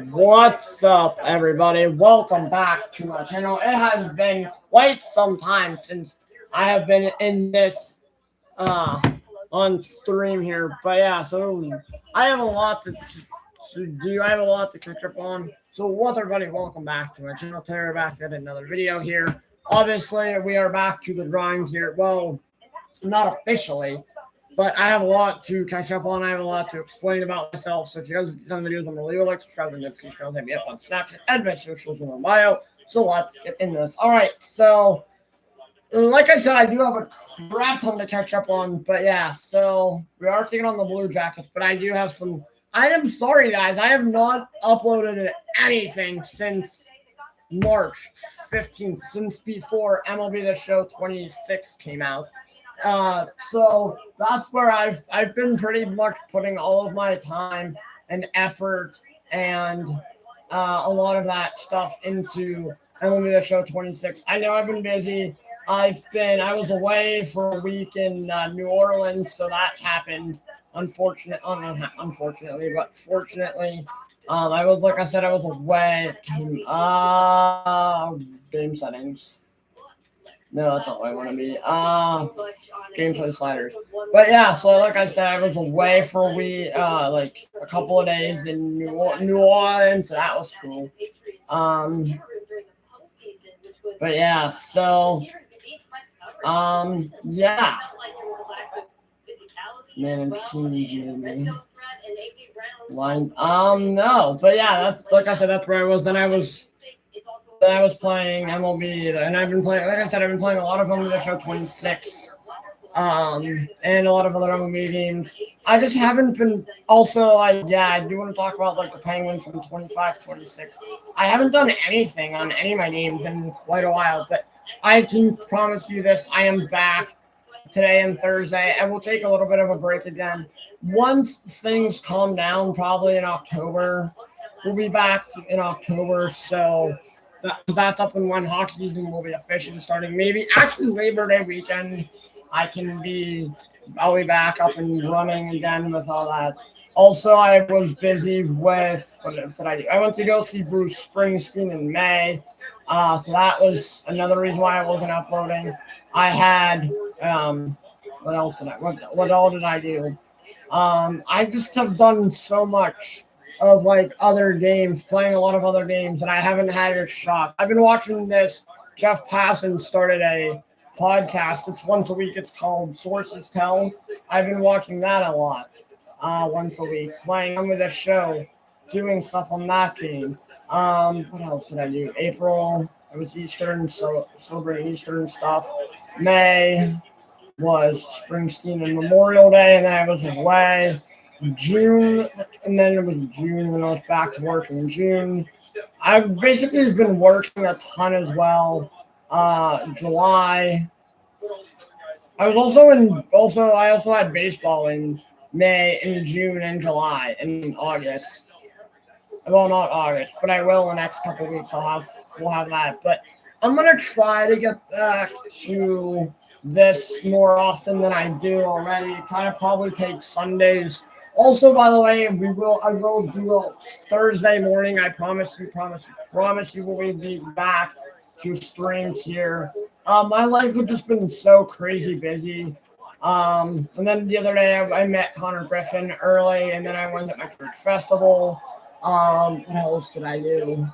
What's up, everybody? Welcome back to my channel. It has been quite some time since I have been in this on stream here, but yeah, so I have a lot to do. I have a lot to catch up on. So what's everybody? Welcome back to my channel. Today we're back at another video here. Obviously, we are back to the drawings here. Well, not officially, but I have a lot to catch up on. I have a lot to explain about myself. So if you guys have done videos, I'm going to leave a like, subscribe to the notification bell, hit me up on Snapchat and my socials in my bio. So let's get into this. All right, so like I said, I do have a crap ton to catch up on. But yeah, so we are taking on the Blue Jackets, but I do have some. I am sorry, guys. I have not uploaded anything since March 15th, since before MLB The Show 26 came out. So that's where I've been pretty much putting all of my time and effort and a lot of that stuff into MLB The Show 26. I know I've been busy. I was away for a week in New Orleans, so that happened. Unfortunately, but fortunately, I was, like I said, I was away. Game settings. No, that's not what I want to be. Gameplay sliders. But yeah, so like I said, I was away for a week, like a couple of days in New Orleans. So that was cool. But yeah, so yeah. Manage team lines. No, but yeah, that's like I said, that's where I was. Then I was playing MLB, and I've been playing. Like I said, I've been playing a lot of MLB The Show 26, and a lot of other MLB games. I just haven't been. Also, I do want to talk about like the Penguins from 25, 26. I haven't done anything on any of my games in quite a while, but I can promise you this: I am back today and Thursday, and we'll take a little bit of a break again. Once things calm down, probably in October, we'll be back in October. So that's up and when hockey season will be officially starting. Maybe actually Labor Day weekend, I'll be back up and running again with all that. Also, I was busy with what did I do? I went to go see Bruce Springsteen in May. So that was another reason why I wasn't uploading. I had what else did what all did I do? I just have done so much of like other games, playing a lot of other games, and I haven't had a shot. I've been watching this. Jeff Passan started a podcast. It's once a week. It's called Sources Tell. I've been watching that a lot, once a week, playing on with the show, doing stuff on that game. What else did I do? April, it was Eastern, so celebrating Eastern stuff. May was Springsteen and Memorial Day, and then I was away. June, and then it was June when I was back to work in June. I've basically been working a ton as well. July. I also had baseball in May, in June, and July, and in August. Well, not August, but I will in the next couple of weeks. We'll have that. But I'm gonna try to get back to this more often than I do already. Try to probably take Sundays. Also, by the way, I will do a Thursday morning. I promise you, we'll be back to streams here. My life has just been so crazy busy. And then the other day I met Connor Griffin early, and then I went to my church festival. What else did I do?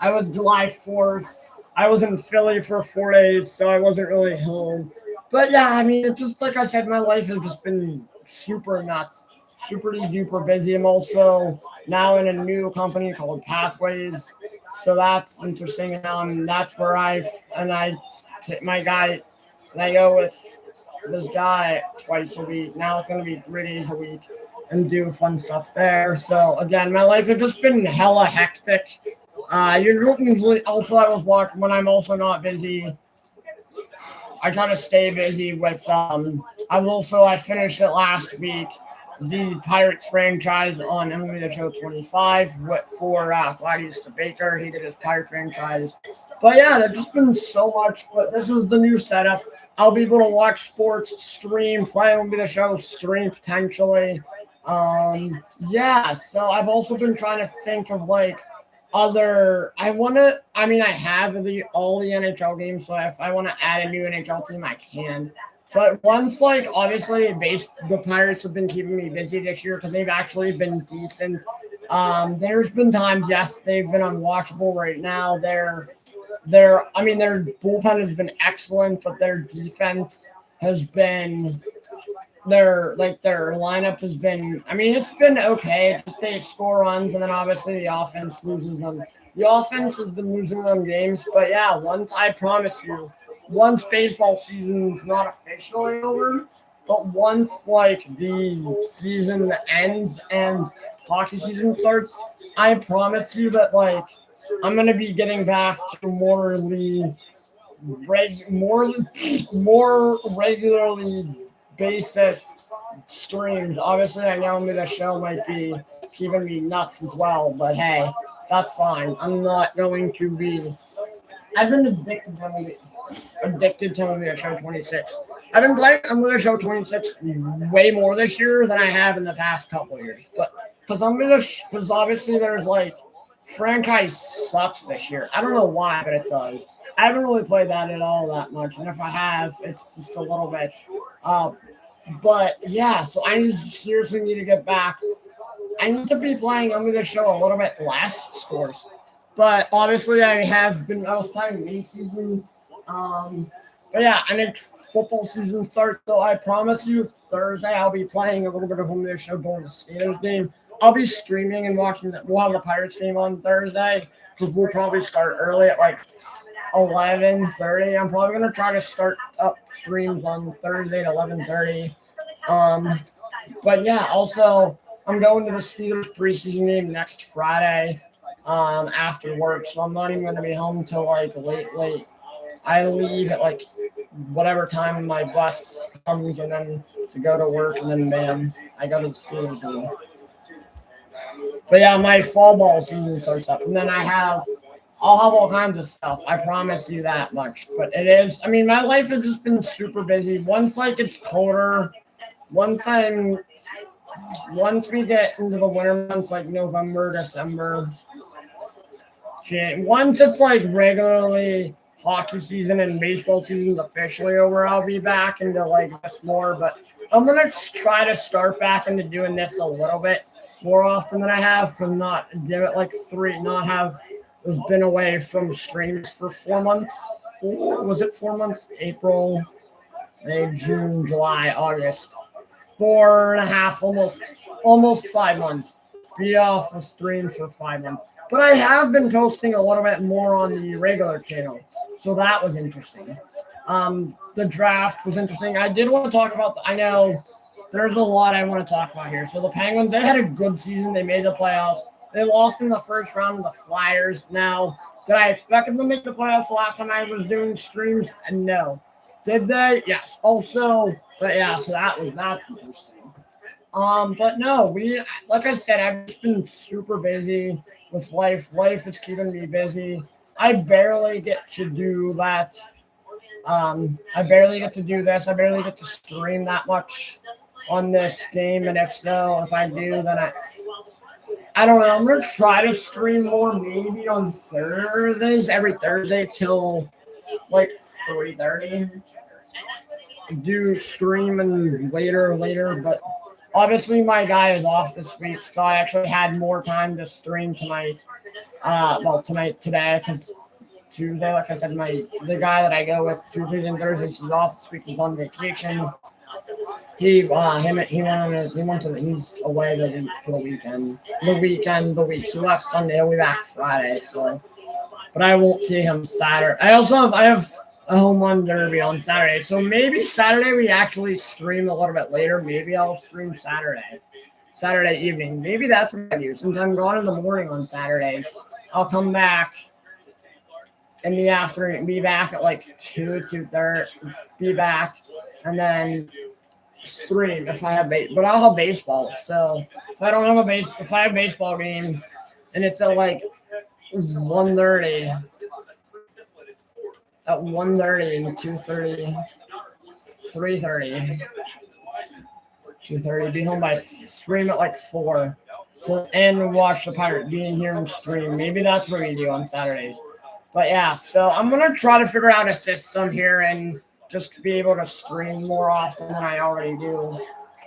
I was July 4th. I was in Philly for 4 days, so I wasn't really home. But yeah, I mean, it's just like I said, my life has just been super nuts, super duper busy. I'm also now in a new company called Pathways, so that's interesting. That's where I take my guy, and I go with this guy twice a week. Now it's going to be 3 days a week, and do fun stuff there. So again, my life has just been hella hectic. Usually, also I was watching when I'm also not busy. I try to stay busy with. I finished it last week. the Pirates franchise on MLB The Show 25 for Gladius Baker. He did his Pirate franchise. But yeah, there's just been so much. But this is the new setup. I'll be able to watch sports, stream, play MLB The Show, stream potentially. Yeah, so I've also been trying to think of like other. I have all the NHL games, so if I want to add a new NHL team, I can. But once, like, obviously, the Pirates have been keeping me busy this year because they've actually been decent. There's been times, yes, they've been unwatchable right now. Their bullpen has been excellent, but their defense has been their lineup has been. It's been okay. It's just they score runs, and then obviously the offense loses them. The offense has been losing them games, but yeah, I promise you, once baseball season's not officially over, but once like the season ends and hockey season starts, I promise you that like I'm gonna be getting back to more regularly basis streams. Obviously, I know the show might be keeping me nuts as well, but hey, that's fine. I'm not going to be. I've been addicted to MLB The Show 26. I've been playing MLB The Show 26 way more this year than I have in the past couple of years. But because obviously there's like franchise sucks this year. I don't know why, but it does. I haven't really played that at all that much, and if I have, it's just a little bit. But yeah, so I seriously need to get back. I need to be playing MLB The Show a little bit less, of course. But obviously, I was playing mini season. But yeah, and then football season starts. So I promise you, Thursday I'll be playing a little bit of MLB The Show during the Steelers game. I'll be streaming and watching. We'll have the Pirates game on Thursday because we'll probably start early at like 11:30. I'm probably gonna try to start up streams on Thursday at 11:30. But yeah, also I'm going to the Steelers preseason game next Friday. After work, so I'm not even gonna be home till like late. I leave at like whatever time my bus comes, and then to go to work, and then bam, I go to the Steelers game. But yeah, my fall ball season starts up, and then I'll have all kinds of stuff. I promise you that much. But it is. My life has just been super busy. Once like it's colder, once we get into the winter months like November, December, once it's like regularly hockey season and baseball season's officially over, I'll be back into like this more. But I'm gonna try to start back into doing this a little bit more often than I have, because not give it like been away from streams for 4 months. Was it 4 months? April, May, June, July, August. 4.5, almost 5 months. Be off of streams for 5 months. But I have been posting a little bit more on the regular channel. So that was interesting. The draft was interesting. I did want to talk about I know there's a lot I want to talk about here. So the Penguins, they had a good season. They made the playoffs. They lost in the first round to the Flyers. Now, did I expect them to make the playoffs the last time I was doing streams? No. Did they? Yes. Also, but yeah, so that's interesting. But no, like I said, I've just been super busy with life. Life is keeping me busy. I barely get to do that. I barely get to do this. I barely get to stream that much on this game. And if I do, then I don't know. I'm going to try to stream more maybe on Thursdays, every Thursday till like 3:30. Do stream and later, but obviously my guy is off this week, so I actually had more time to stream tonight. Today, because Tuesday, like I said, the guy that I go with Tuesdays and Thursdays is off this week. He's on vacation. He's away for the weekend. The week. He left Sunday. He'll be back Friday. So, but I won't see him Saturday. I have a home run derby on Saturday. So maybe Saturday we actually stream a little bit later. Maybe I'll stream Saturday evening. Maybe that's what I do. Since I'm gone in the morning on Saturdays, I'll come back in the afternoon. Be back at like 2:30. Be back, and then stream if I have but I'll have baseball. So if I don't have if I have baseball game and it's at like 1:30, at 1:30 and 2:30, 3:30, 2:30, be home by stream at like 4. So, and watch the Pirate being here and stream. Maybe that's what we do on Saturdays. But yeah, so I'm gonna try to figure out a system here and just be able to stream more often than I already do.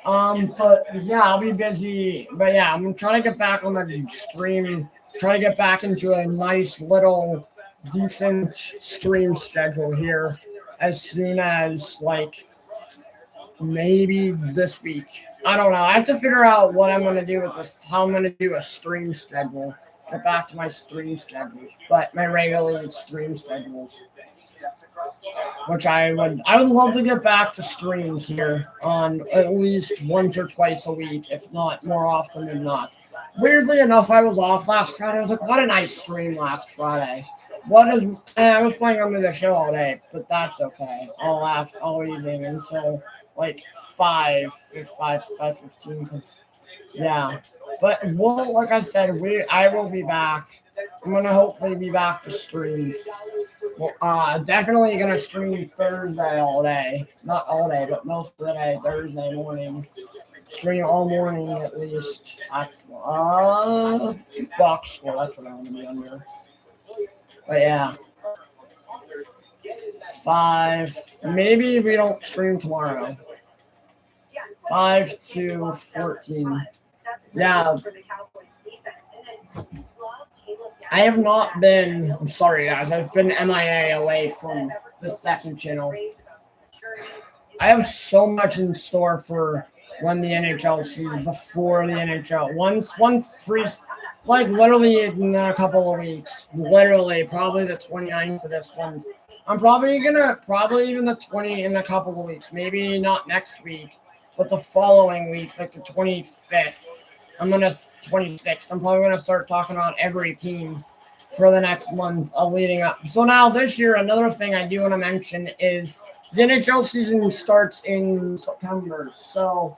But yeah, I'll be busy. But yeah, I'm trying to get back on the stream, try to get back into a nice little decent stream schedule here as soon as like maybe this week. I don't know. I have to figure out what I'm gonna do with this, how I'm gonna do a stream schedule. Get back to my stream schedules, but my regular stream schedules. Which I would love to get back to streams here on at least once or twice a week, if not more often than not. Weirdly enough, I was off last Friday. I was like, what a nice stream last Friday. I was playing under the show all day, but that's okay. I'll laugh all evening until like 5:15, because yeah. But like I said, I will be back. I'm gonna hopefully be back to streams. Well, definitely gonna stream Thursday all day. Not all day, but most of the day, Thursday morning. Stream all morning at least. That's box score. That's what I want to be under. But yeah. 5. Maybe we don't stream tomorrow. 5 to 14. Yeah. I have not been, I'm sorry guys, I've been MIA away from the second channel. I have so much in store for when the NHL season, before the NHL. Once like literally in a couple of weeks, literally probably the 29th of this month. I'm probably even the 20 in a couple of weeks, maybe not next week, but the following week, like the 25th. 26th. I'm probably gonna start talking about every team for the next month leading up. So now this year, another thing I do want to mention is the NHL season starts in September. So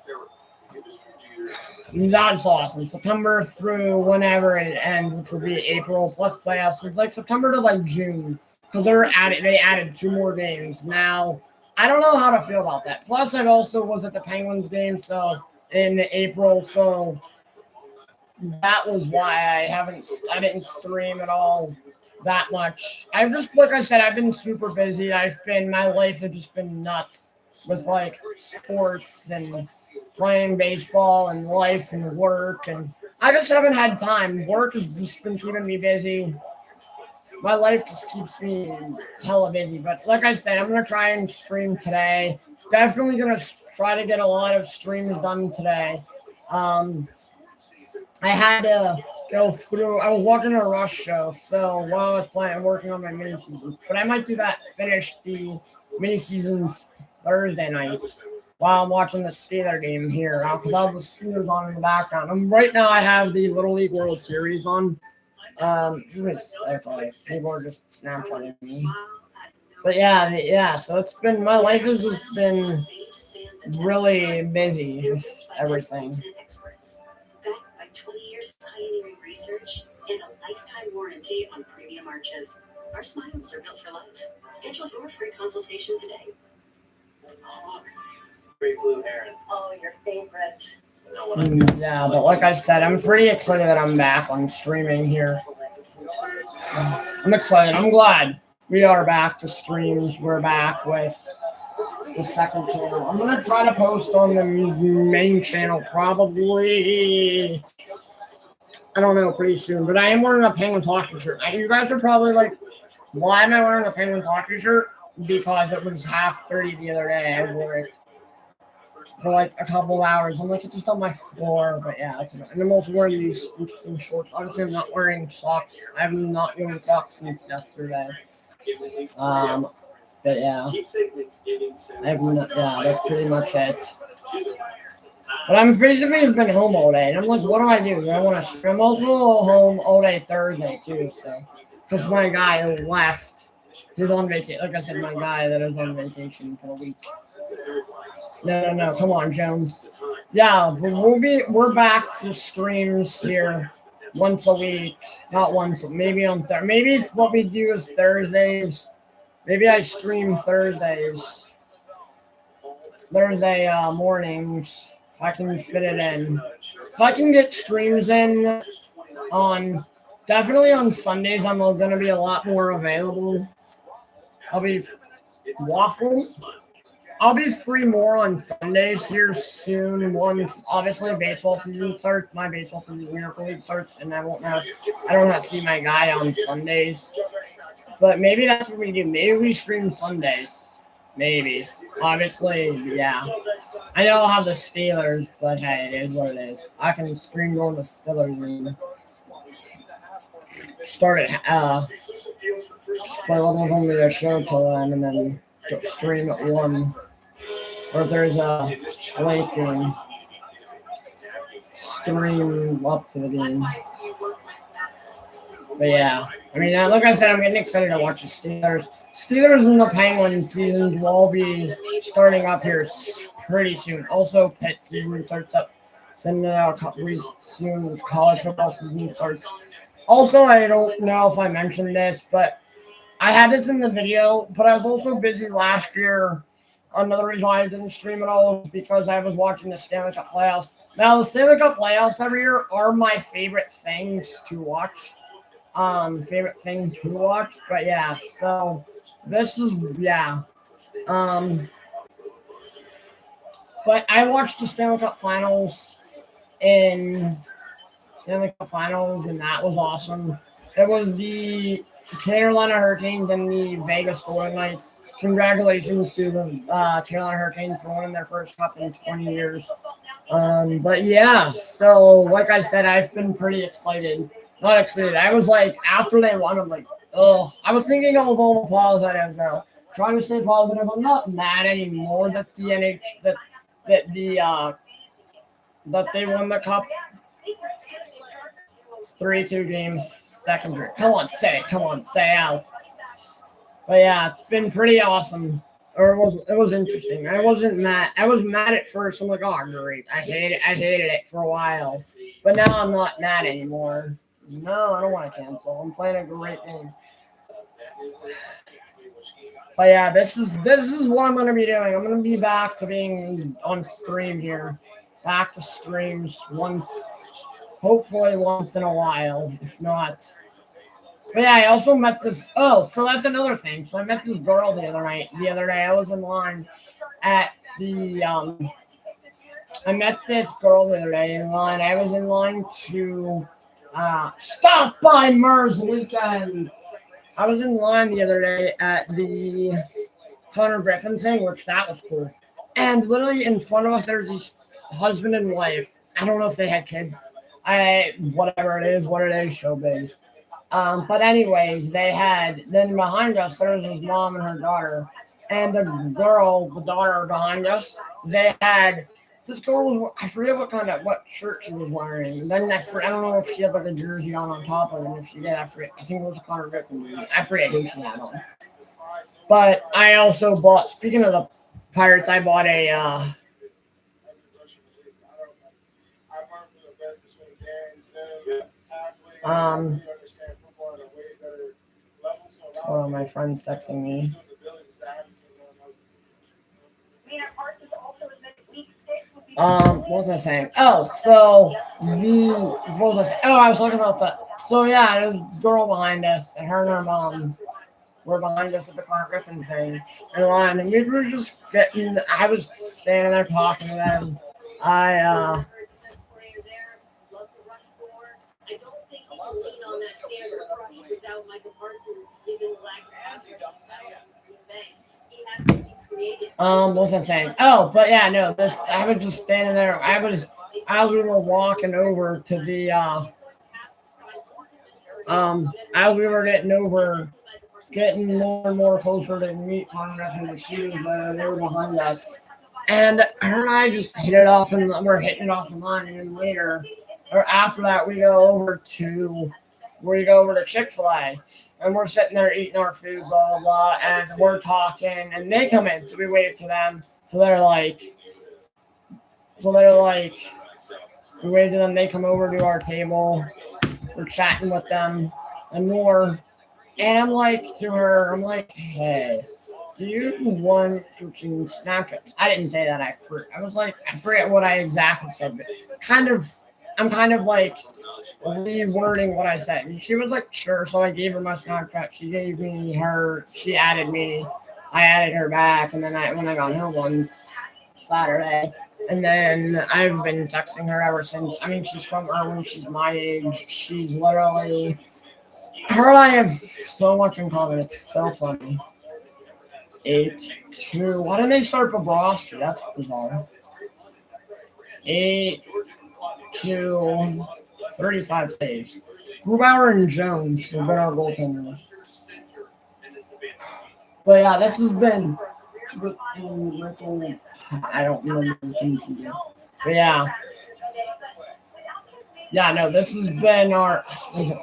that's awesome. September through whenever it ends, which will be April plus playoffs. So it's like September to like June, because they added 2 more games. Now I don't know how to feel about that. Plus, I also was at the Penguins game in April, so that was why I didn't stream at all that much. I've just, like I said, I've been super busy. My life has just been nuts with like sports and playing baseball and life and work, and I just haven't had time. Work has just been keeping me busy. My life just keeps me hella busy. But like I said, I'm going to try and stream today. Definitely going to try to get a lot of streams done today. I had to go through, I was watching a Rush show, so while I was working on my mini-seasons. But I might do that, finish the mini-seasons Thursday night while I'm watching the Steelers game here. Because I'll have the Steelers on in the background. Right now I have the Little League World Series on. People are just Snapchatting me. But yeah, so it's been, my life has just been really busy with everything. Backed by 20 years of pioneering research and a lifetime warranty on premium arches. Our smiles are built for life. Schedule your free consultation today. Oh, look. Great blue heron. Oh, your favorite. Yeah, but like I said, I'm pretty excited that I'm back on streaming here. I'm excited. I'm glad we are back to streams. We're back with the second channel. I'm going to try to post on the main channel probably, I don't know, pretty soon. But I am wearing a Penguins hockey shirt. You guys are probably like, why am I wearing a Penguins hockey shirt? Because it was 30 the other day. I wore it for like a couple of hours. I'm like, it's just on my floor. But yeah, and I'm also wearing these interesting shorts. Obviously, I'm not wearing socks. I'm not wearing socks since yesterday. But yeah, that's pretty much it. But I'm basically been home all day, and I'm like, what do I do? I want to. I'm also home all day Thursday too, so because my guy left, he's on vacation. Like I said, my guy that is on vacation for a week. No. Come on, Jones. Yeah, but we're back to streams here once a week. Not once, maybe on maybe what we do is Thursdays. Maybe I stream Thursday mornings if I can fit it in. If I can get streams in on definitely on Sundays, I'm going to be a lot more available. I'll be free more on Sundays here soon. Once obviously baseball season starts, my baseball season Miracle League starts, and I don't have to see my guy on Sundays. But maybe that's what we do. Maybe we stream Sundays. Maybe. Obviously, yeah. I know I'll have the Steelers, but hey, it is what it is. I can stream on the Steelers and start it. But only a show till then, and then stream at 1. Or if there's a link and stream up to the game. But yeah, I mean, like I said, I'm getting excited to watch the Steelers. Steelers and the Penguins seasons will all be starting up here pretty soon. Also, Pitt season starts up soon. College football season starts. Also, I don't know if I mentioned this, but I had this in the video, but I was also busy last year. Another reason why I didn't stream at all is because I was watching the Stanley Cup playoffs. Now, the Stanley Cup playoffs every year are my favorite things to watch. But yeah, so this is, yeah. But I watched the Stanley Cup Finals, and that was awesome. It was the Carolina Hurricanes and the Vegas Golden Knights. Congratulations to the Carolina Hurricanes for winning their first cup in 20 years. But yeah, so like I said, I've been pretty excited. Not excited. I was like, after they won, I'm like, oh, I was thinking of all the positives now. Trying to stay positive. I'm not mad anymore that the that they won the cup. It's 3-2 games, second year. Come on, stay out. But yeah, it's been pretty awesome. Or it was interesting. I wasn't mad. I was mad at first. I'm like, oh, great. I hated it for a while. But now I'm not mad anymore. No, I don't want to cancel. I'm playing a great game. But yeah, this is what I'm going to be doing. I'm going to be back to being on stream here. Back to streams hopefully once in a while, if not. But yeah, I also met this. Oh, so that's another thing. So I met this girl the other day. I was in line at the. I met this girl the other day in line. I was in line to stop by Mers Weekend. I was in line the other day at the Connor Griffin thing, which that was cool. And literally in front of us, there's these husband and wife. I don't know if they had kids. Whatever it is, showbiz. But anyways, then behind us, there was his mom and her daughter. And the daughter behind us, this girl I forget what shirt she was wearing. And then I don't know if she had like a jersey on top of it. And if she did, I think it was a Connor Griffin. I forget who she had on. But I also bought, speaking of the Pirates, I bought a, oh, my friend's texting me. What was I saying? Oh, so I was talking about that. So yeah, there's a girl behind us, and her and her mom were behind us at the Clark Griffin thing in line, and we were just I was standing there talking to them. What was I saying? Oh, but yeah, no, I was just standing there. As we were walking over to the, as we were getting more and more closer to meet Connor and the shoes, they were behind us. And her and I just hit it off, and we're hitting it off the line, and then later, or after that, we go over to Chick-fil-A, and we're sitting there eating our food, blah, blah, blah, and we're talking, and they come in, so we wave to them. So they're like, we waited till them. They come over to our table. We're chatting with them and more. And I'm like to her, I'm like, hey, do you want to choose Snapchats? I didn't say that. I was like, I forget what I exactly said, but I'm kind of like rewording what I said. And she was like, sure. So I gave her my Snapchat. She gave me her. She added me. I added her back, and then when I got her one Saturday, and then I've been texting her ever since. I mean, she's from Irwin. She's my age. She's literally. Her and I have so much in common. It's so funny. 8-2. Why didn't they start Bobrovsky? That's bizarre. 8-2. 35 saves. Grubauer and Jones have been our goaltenders. But yeah, this has been. I don't remember. But yeah. Yeah, no, this has been our.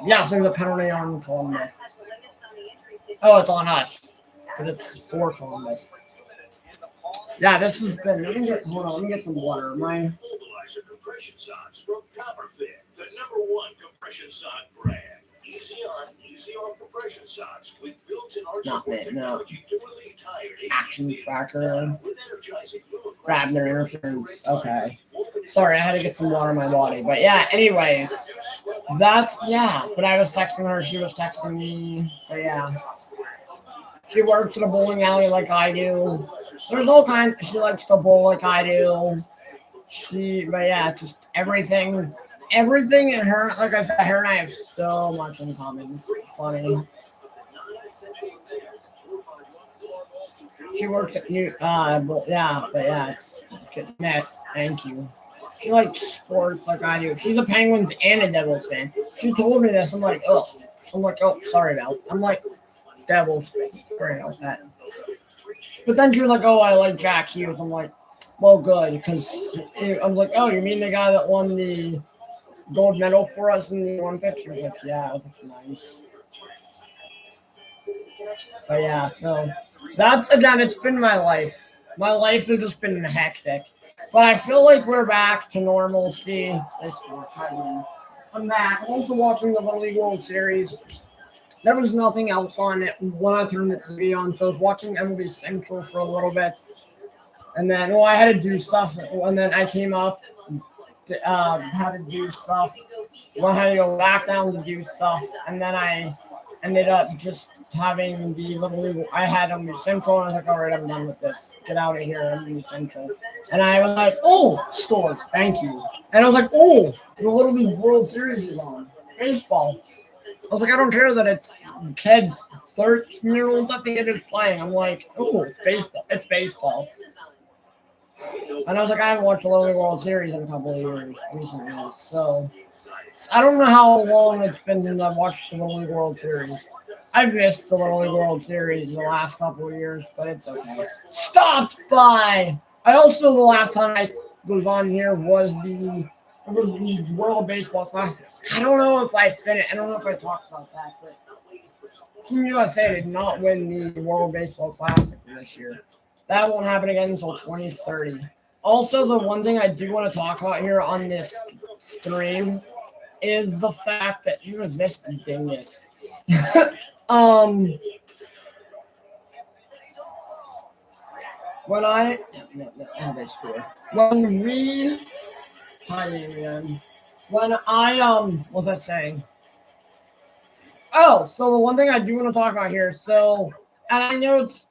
Yes, there's a penalty on Columbus. Oh, it's on us. But it's for Columbus. Yeah, this has been. Hold on, let me get some water. Mobilizer compression socks from Copperfit, the #1 compression sock brand. Easy on, easy off compression socks with built-in arch technology to relieve tired Action tracker. with energizing fluid. Grab their interference. Okay. Sorry, I had to get some water in my body. But yeah, anyways. But I was texting her, she was texting me. But yeah. She works in a bowling alley like I do. There's all kinds. She likes to bowl like I do. But yeah, just everything in her. Like I said, her and I have so much in common. It's funny. She works at it's mess. Thank you. She likes sports like I do. She's a Penguins and a Devils fan. She told me this. I'm like, oh, sorry about it. I'm like, Devils. Sorry about that. But then she was like, oh, I like Jack Hughes. I'm like, well, good, because I'm like, oh, you mean the guy that won the gold medal for us in the Olympics? She was like, yeah, that's nice. But yeah, so that's, again, it's been my life. My life has just been hectic. But I feel like we're back to normalcy. I'm back. I'm also watching the Little League World Series. There was nothing else on it when I turned the TV on, so I was watching MLB Central for a little bit. And then, I had to do stuff, and then I came up, had to do stuff. I had to go back down to do stuff, and then I ended up just having the Little League. I had MLB Central, and I was like, all right, I'm done with this. Get out of here, MLB Central. And I was like, oh, scores, thank you. And I was like, oh, the Little League World Series is on. Baseball. I was like, I don't care that it's kids, 13-year-olds, I think it is playing. I'm like, oh, it's baseball. It's baseball. And I was like, I haven't watched the Little League World Series in a couple of years recently. So, I don't know how long it's been since I've watched the Little League World Series. I've missed the Little League World Series the last couple of years, but it's okay. Stopped by! The last time I was on here was the World Baseball Classic. I don't know if I finished. I don't know if I talked about that, but Team USA did not win the World Baseball Classic this year. That won't happen again until 2030. Also, the one thing I do want to talk about here on this stream is the fact that who is this dingus? When I what was I saying? Oh, so the one thing I do want to talk about here. So, and I know it's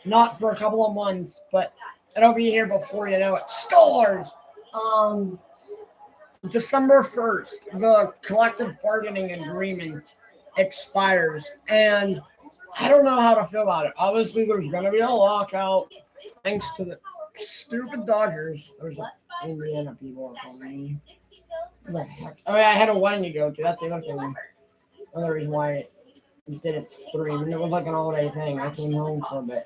not for a couple of months, but it'll be here before you know it. Scores! December 1st, the collective bargaining agreement expires, and I don't know how to feel about it. Obviously, there's going to be a lockout thanks to the stupid Dodgers. There's Indiana people are calling me. What the heck? Oh, yeah, I had a wedding to go to. That's the other thing. Another reason why I did it stream. And it was like an all-day thing. I came home for a bit.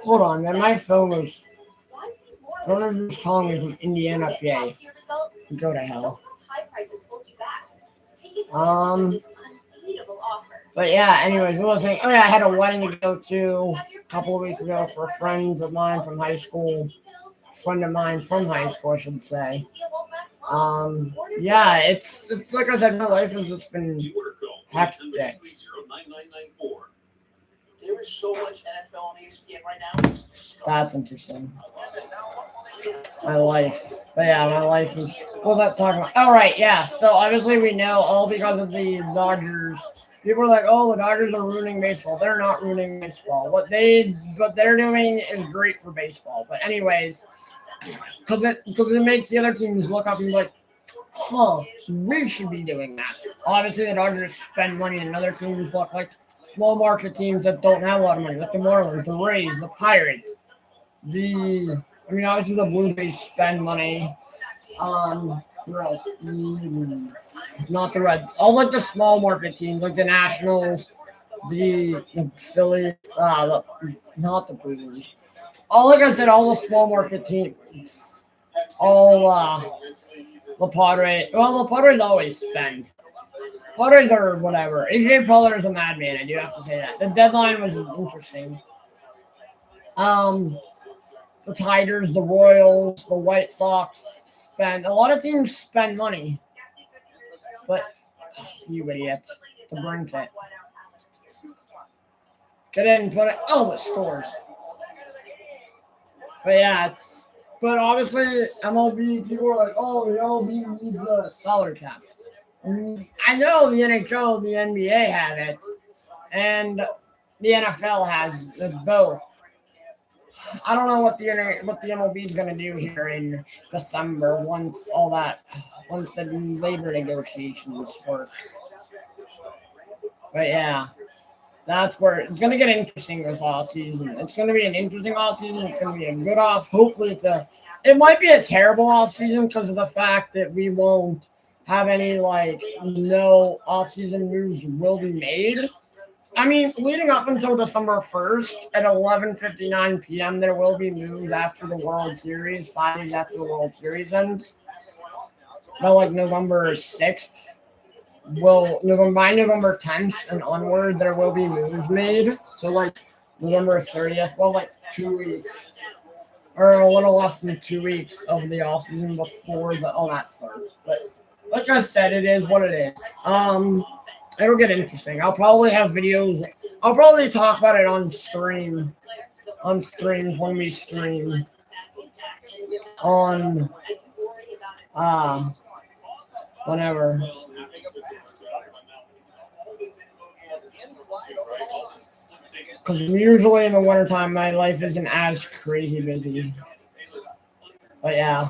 Hold on, man. My phone was... I don't know who's calling me from Indiana, PA. Go to hell. But yeah, anyways, we were saying, oh yeah, I had a wedding to go to a couple of weeks ago for friends of mine from high school. A friend of mine from high school, I should say. Yeah, it's like I said, my life has just been hectic. There is so much NFL on ESPN right now. It's disgusting. That's interesting. My life. But yeah, my life is. What was that talking about? Oh, right, yeah. So obviously we know all because of the Dodgers. People are like, oh, the Dodgers are ruining baseball. They're not ruining baseball. What they're doing is great for baseball. But anyways, because it makes the other teams look up and be like, huh, we should be doing that. Obviously, the Dodgers spend money, and other teams look like small market teams that don't have a lot of money, like the Marlins, the Rays, the Pirates, obviously the Blue Jays spend money. Who else? Not the Reds. All like the small market teams, like the Nationals, the Phillies, not the Brewers. All like I said, all the small market teams. All the Padres. Well, the Padres always spend. Padres are whatever. AJ Preller is a madman. I do have to say that. The deadline was interesting. The Tigers, the Royals, the White Sox spend. A lot of teams spend money. But, you idiot. The burn kit. Get in and put it. Oh, it scores. But yeah, but obviously, MLB, people are like, oh, the MLB needs the salary cap. I know the NHL and the NBA have it, and the NFL has both. I don't know what the MLB is going to do here in December once the labor negotiations work. But yeah, that's where it's going to get interesting this off season. It's going to be an interesting off season. It's going to be a good off. Hopefully, it might be a terrible off season because of the fact that we won't have any no off season moves will be made. I mean, leading up until December 1st at 11:59 p.m., there will be moves after the World Series, 5 days after the World Series ends. But November 6th, by November 10th and onward, there will be moves made. So November 30th, 2 weeks, or a little less than 2 weeks of the off season before all that starts. But like I said, it is what it is. It'll get interesting. I'll probably have videos. I'll probably talk about it on stream. On streams when we stream. On whenever. Because usually in the wintertime, my life isn't as crazy busy. But yeah.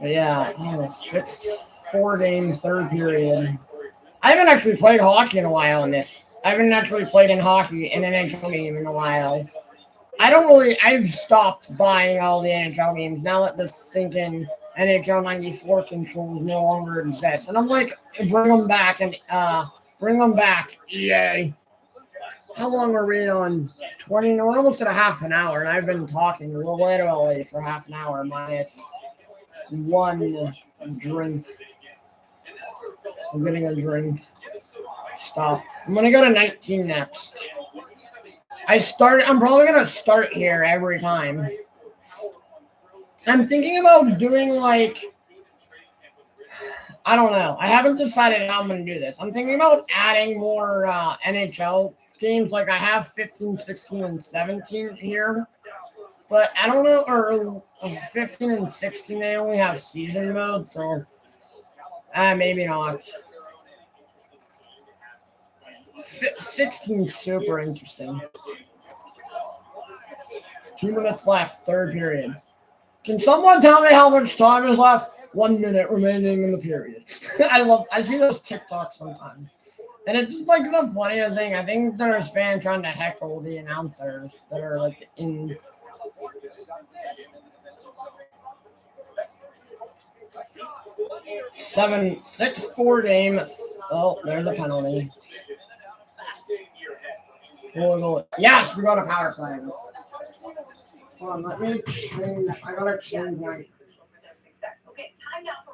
But yeah, 6-4 game third period. I haven't actually played hockey in a while in this. I haven't actually played in hockey in an NHL game in a while. I've stopped buying all the NHL games now that the stinking NHL 94 controls no longer exist. And I'm like, bring them back, EA. How long are we on? 20? We're almost at a half an hour, and I've been talking literally for half an hour minus one drink. I'm getting a drink. Stop. I'm going to go to 19 next. I'm probably going to start here every time. I'm thinking about doing I don't know. I haven't decided how I'm going to do this. I'm thinking about adding more NHL games. I have 15, 16, and 17 here. But I don't know, or 15 and 16, they only have season mode, so maybe not. 16 super interesting. 2 minutes left, third period. Can someone tell me how much time is left? 1 minute remaining in the period. I see those TikToks sometimes. And it's just the funniest thing. I think there's fans trying to heckle the announcers that are in. Seven, 6-4 game. Oh, there's a penalty. Yes, we got a power play. Hold on, let me change. I gotta change my.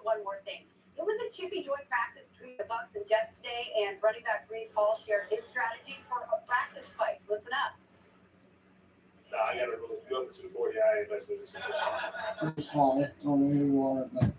one more thing. It was a chippy joint practice between the Bucks and Jets today, and running back Breece Hall shared his strategy for a practice fight. Listen up. Nah, I gotta really feel up to 240. I ain't messing with this. Bruce Hall. I don't know who you are, but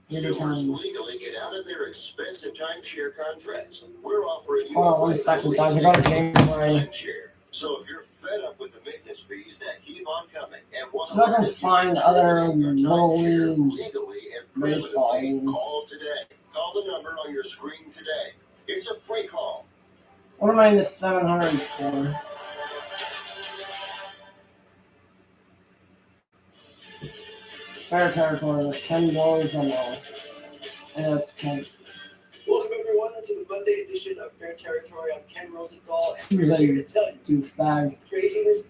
Consumers legally get out of their expensive timeshare contracts. We're offering you hold on 1 second, guys. I gotta change my. timeshare. So if you're fed up with the maintenance fees that keep on coming and want I'm not gonna find other little legally league and baseball permanently, leagues. call today. Call the number on your screen today. It's a free call. What am I in the 700 for? Fair territory with 10 blows and all. And that's 10. Welcome everyone to the Monday edition of Fair Territory. I'm Ken Rosenthal, and Who's we're here to that tell you douchebag? craziness.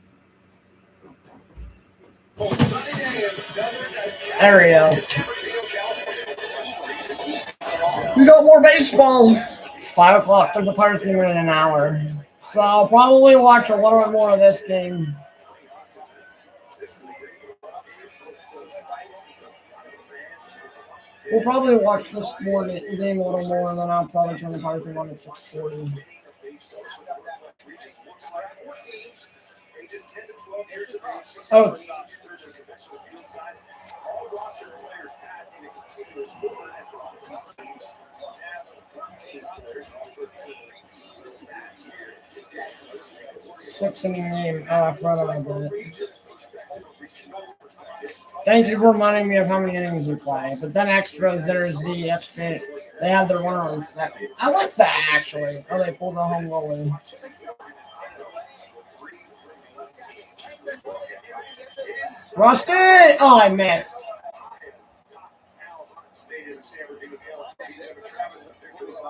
For sunny day in Southern There we go. California. We got more baseball. It's 5 o'clock. There's a Pirates game in an hour. So I'll probably watch a little bit more of this game. We'll probably watch this morning game a little more, and then I'll probably turn the Pirates game on at 6:40. Oh. Six inning game. Oh, I forgot about that. Thank you for reminding me of how many innings we play. But then extras, there's the extra. They have their runner on second. I like that actually. Oh, they pulled the home goalie. Rusty! Oh, I missed.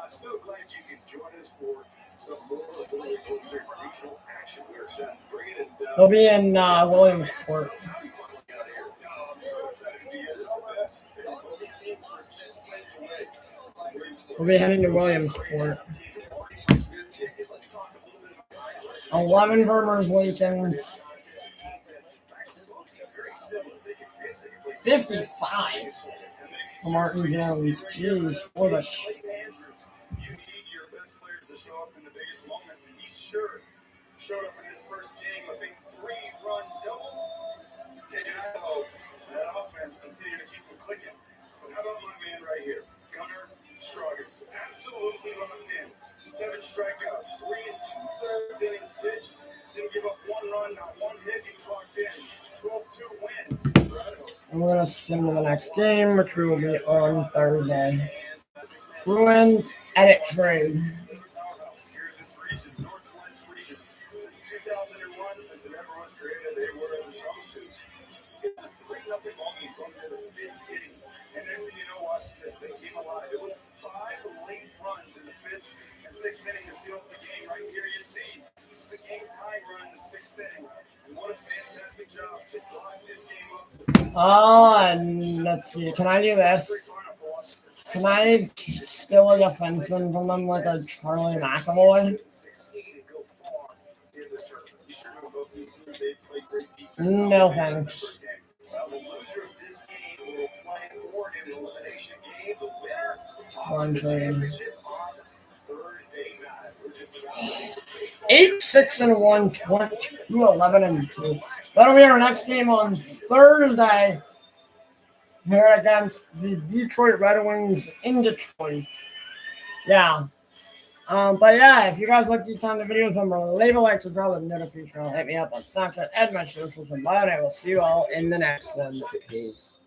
So glad you could join us for some more of the regional action. We're set. Bring it in. They'll be in Williamsport. I'm so excited to be here. This is the best. These teams are 2 wins away. We'll be heading to Williamsport. 11 Vermers weekend. 55 for Martin Jones. Jeez, what a. You need your best players to show up in the biggest moments, and he sure showed up in this first game. A big 3-run double. Take Idaho. That offense continued to keep them clicking. But how about my man right here, Gunnar Scroggins? Absolutely locked in. 7 strikeouts, 3 2/3 innings pitched. Didn't give up 1 run, not 1 hit. He was locked in. 12-2 win for Idaho. I'm going to sim to the next game, which will be on Thursday. Bruins edit trade. Here in this region, Northwest region. Since 2001, since it ever was created, they were in the strong suit. It's a 3-0 ball game going to the 5th inning. And next thing you know, Washington, they came alive. It was 5 late runs in the 5th and 6th inning to seal up the game. Right here you see, this is the game tying run in the 6th inning. And what a fantastic job to lock this game up. And let's see. Can I do this? Can I steal a defenseman from them like a Charlie McAvoy? No thanks. One trade. 8-6-1, 22-11-2. That'll be our next game on Thursday here against the Detroit Red Wings in Detroit. Yeah. But yeah, if you guys like these kind of videos, remember leave a like, subscribe, and notification. Hit me up on Snapchat and my socials, and bye. I will see you all in the next one. Peace.